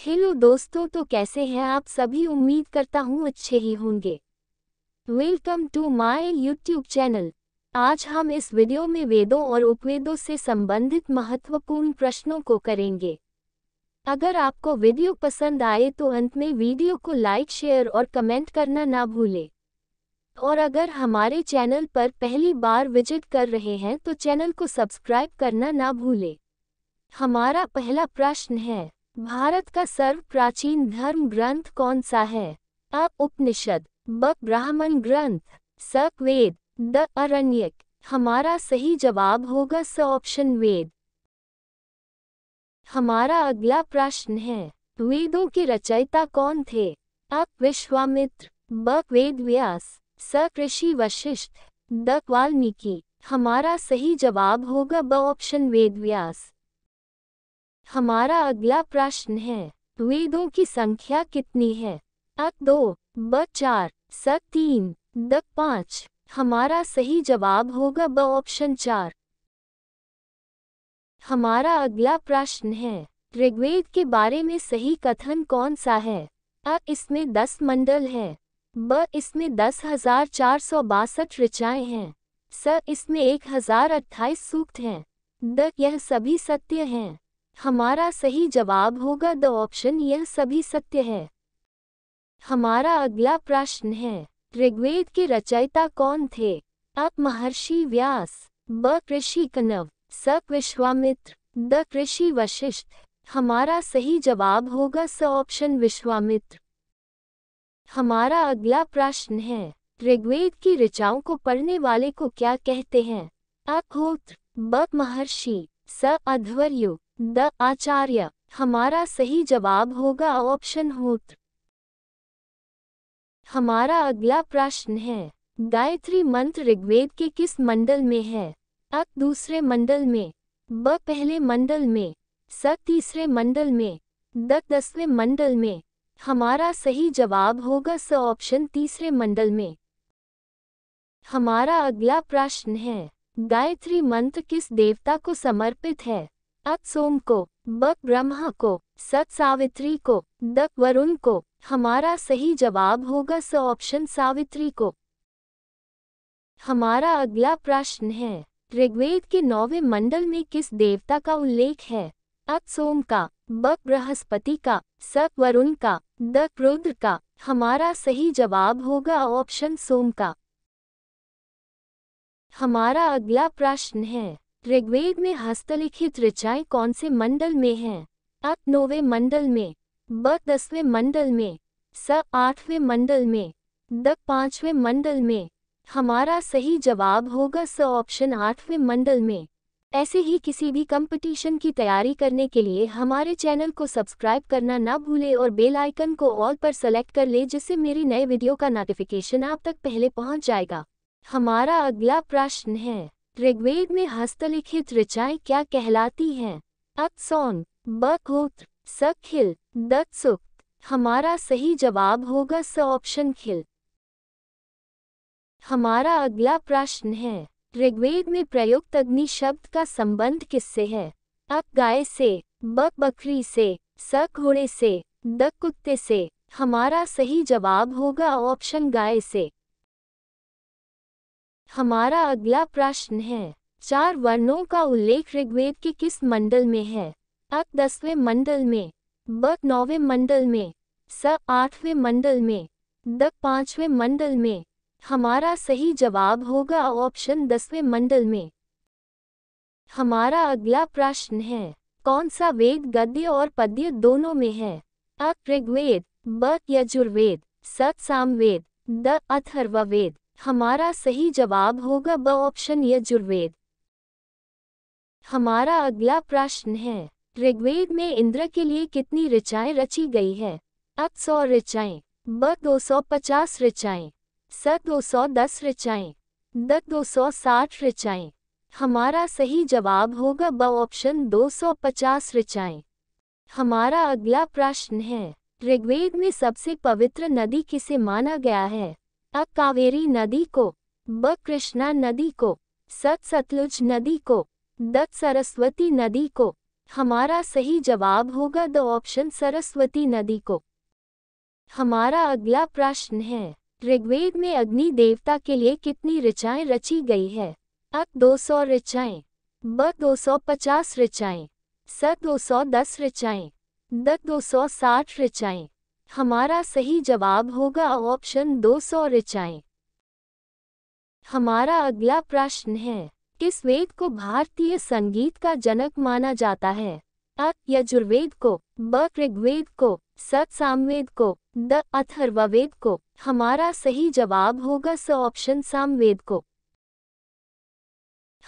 Hello दोस्तों, तो कैसे हैं आप सभी। उम्मीद करता हूँ अच्छे ही होंगे। Welcome to my YouTube channel. आज हम इस वीडियो में वेदों और उपवेदों से संबंधित महत्वपूर्ण प्रश्नों को करेंगे। अगर आपको वीडियो पसंद आए तो अंत में वीडियो को लाइक, शेयर और कमेंट करना ना भूलें। और अगर हमारे चैनल पर पहली बार विजिट कर रहे हैं तो चैनल को सब्सक्राइब करना ना भूलें। हमारा पहला प्रश्न है, भारत का सर्व प्राचीन धर्म ग्रंथ कौन सा है। अ. उपनिषद, ब. ब्राह्मण ग्रंथ, स. वेद, द. आरण्यक। हमारा सही जवाब होगा स ऑप्शन वेद। हमारा अगला प्रश्न है, वेदों के रचयिता कौन थे। अ. विश्वामित्र, ब. वेद व्यास, स. ऋषि वशिष्ठ, द. वाल्मीकि। हमारा सही जवाब होगा ब ऑप्शन वेद व्यास। हमारा अगला प्रश्न है, वेदों की संख्या कितनी है। अ. 2, ब. 4, स. 3, द. 5। हमारा सही जवाब होगा ब ऑप्शन 4। हमारा अगला प्रश्न है, ऋग्वेद के बारे में सही कथन कौन सा है। अ. इसमें 10 मंडल है, ब. इसमें 10,462 ऋचाएं हैं, स. इसमें 1028 सूक्त हैं, द. यह सभी सत्य हैं। हमारा सही जवाब होगा द ऑप्शन यह सभी सत्य है। हमारा अगला प्रश्न है, ऋग्वेद के रचयिता कौन थे। अ. महर्षि व्यास, ब. ऋषि कण्व, स. विश्वामित्र, द. ऋषि वशिष्ठ। हमारा सही जवाब होगा स ऑप्शन विश्वामित्र। हमारा अगला प्रश्न है, ऋग्वेद की ऋचाओं को पढ़ने वाले को क्या कहते हैं। अ. होत्र, ब. महर्षि, स. अध्वर्यु, द. आचार्य। हमारा सही जवाब होगा ऑप्शन होत्र। हमारा अगला प्रश्न है, गायत्री मंत्र ऋग्वेद के किस मंडल में है। अ. दूसरे मंडल में, ब. पहले मंडल में, स. तीसरे मंडल में, द. 10वें मंडल में। हमारा सही जवाब होगा स ऑप्शन तीसरे मंडल में। हमारा अगला प्रश्न है, गायत्री मंत्र किस देवता को समर्पित है। अ. सोम को, ब. ब्रह्मा को, स. सावित्री को, द. वरुण को। हमारा सही जवाब होगा स ऑप्शन सावित्री को। हमारा अगला प्रश्न है, ऋग्वेद के 9वें मंडल में किस देवता का उल्लेख है। अ. सोम का, ब. बृहस्पति का, स. वरुण का, द. रुद्र का। हमारा सही जवाब होगा ऑप्शन सोम का। हमारा अगला प्रश्न है, ऋग्वेद में हस्तलिखित ऋचाएं कौन से मंडल में हैं। अ. 9वें मंडल में, ब. 10वें मंडल में, स. 8वें मंडल में, द. 5वें मंडल में। हमारा सही जवाब होगा स ऑप्शन 8वें मंडल में। ऐसे ही किसी भी कंपटीशन की तैयारी करने के लिए हमारे चैनल को सब्सक्राइब करना ना भूले और बेल आइकन को ऑल पर सेलेक्ट कर ले, जिससे मेरी नए वीडियो का नोटिफिकेशन आप तक पहले पहुंच जाएगा। हमारा अगला प्रश्न है, ऋग्वेद में हस्तलिखित ऋचाएं क्या कहलाती हैं। अ. सौंग, ब. होत्र, स. खिल, द. सूक्त। हमारा सही जवाब होगा स ऑप्शन खिल। हमारा अगला प्रश्न है, ऋग्वेद में प्रयुक्त अग्नि शब्द का संबंध किससे है। अ. गाय से, ब. बकरी से, स. घोड़े से, द. कुत्ते से। हमारा सही जवाब होगा ऑप्शन गाय से। हमारा अगला प्रश्न है, 4 वर्णों का उल्लेख ऋग्वेद के किस मंडल में है। अ. 10वें मंडल में, ब. 9वें मंडल में, स. 8वें मंडल में, द. 5वें मंडल में। हमारा सही जवाब होगा ऑप्शन 10वें मंडल में। हमारा अगला प्रश्न है, कौन सा वेद गद्य और पद्य दोनों में है। अ. ऋग्वेद, ब. यजुर्वेद, स. सामवेद, द. अथर्ववेद। हमारा सही जवाब होगा ब ऑप्शन यजुर्वेद। हमारा अगला प्रश्न है, ऋग्वेद में इंद्र के लिए कितनी ऋचाएं रची गई है। अ. 100 ऋचाएं, ब. 250 ऋचाएं, स. 210 ऋचाएं, द. 260 ऋचाएं। हमारा सही जवाब होगा ब ऑप्शन 250 ऋचाएं। हमारा अगला प्रश्न है, ऋग्वेद में सबसे पवित्र नदी किसे माना गया है। अ. कावेरी नदी को, ब. कृष्णा नदी को, स. सतलुज नदी को, द. सरस्वती नदी को। हमारा सही जवाब होगा द ऑप्शन सरस्वती नदी को। हमारा अगला प्रश्न है, ऋग्वेद में अग्नि देवता के लिए कितनी ऋचाएं रची गई है? अ 200 ऋचाएं, ब 250 ऋचाएं, स 210 ऋचाएं, द 260 ऋचाएं। हमारा सही जवाब होगा ऑप्शन 200 ऋचाएं। हमारा अगला प्रश्न है, किस वेद को भारतीय संगीत का जनक माना जाता है? अ यजुर्वेद को, ब ऋग्वेद को, स सामवेद को, द अथर्ववेद को। हमारा सही जवाब होगा स ऑप्शन सामवेद को।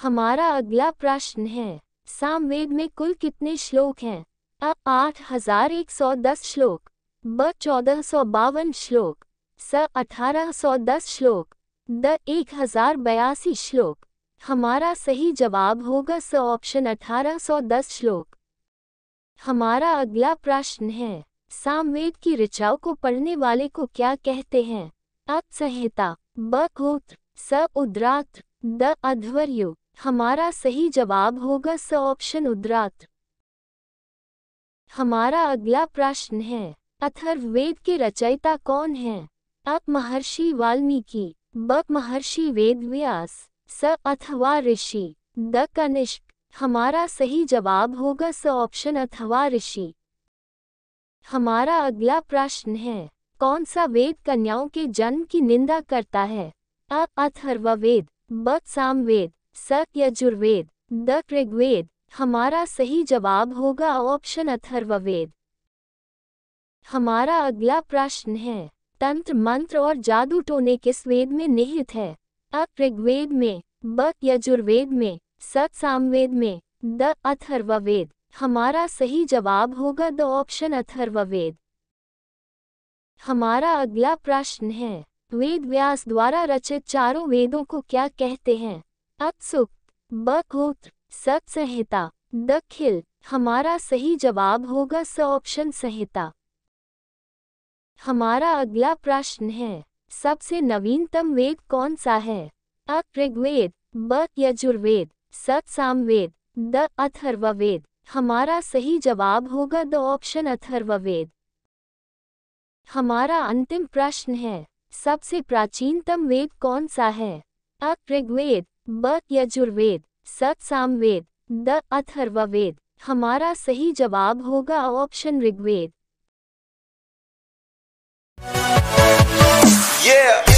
हमारा अगला प्रश्न है, सामवेद में कुल कितने श्लोक हैं? अ 8110 श्लोक, ब 1452 श्लोक, स 1810 श्लोक, द 1082 श्लोक। हमारा सही जवाब होगा स ऑप्शन 1810 श्लोक। हमारा अगला प्रश्न है, सामवेद की ऋचाओं को पढ़ने वाले को क्या कहते हैं? अ संहिता, ब गोत्र, स उद्रात्र, द अध्वर्यु। हमारा सही जवाब होगा स ऑप्शन उद्रात्र। हमारा अगला प्रश्न है, अथर्ववेद के रचयिता कौन हैं? अ महर्षि वाल्मीकि, ब महर्षि वेदव्यास, स अथवा ऋषि, द कनिष्क। हमारा सही जवाब होगा स ऑप्शन अथवा ऋषि। हमारा अगला प्रश्न है, कौन सा वेद कन्याओं के जन्म की निंदा करता है? अ अथर्ववेद, ब सामवेद, स यजुर्वेद, द ऋग्वेद। हमारा सही जवाब होगा ऑप्शन अथर्ववेद। हमारा अगला प्रश्न है, तंत्र मंत्र और जादू टोने किस वेद में निहित है? अ ऋग्वेद में, ब यजुर्वेद में, स सामवेद में, द अथर्ववेद। हमारा सही जवाब होगा द ऑप्शन अथर्ववेद। हमारा अगला प्रश्न है, वेद व्यास द्वारा रचित चारों वेदों को क्या कहते हैं? अ सूक्त, ब गोत्र, स संहिता, द खिल। हमारा सही जवाब होगा स ऑप्शन संहिता। हमारा अगला प्रश्न है, सबसे नवीनतम वेद कौन सा है? अ ऋग्वेद, ब यजुर्वेद, स सामवेद, द अथर्ववेद। हमारा सही जवाब होगा द ऑप्शन अथर्ववेद। हमारा अंतिम प्रश्न है, सबसे प्राचीनतम वेद कौन सा है? अ ऋग्वेद, ब यजुर्वेद, स सामवेद, द अथर्ववेद। हमारा सही जवाब होगा ऑप्शन ऋग्वेद। Yeah.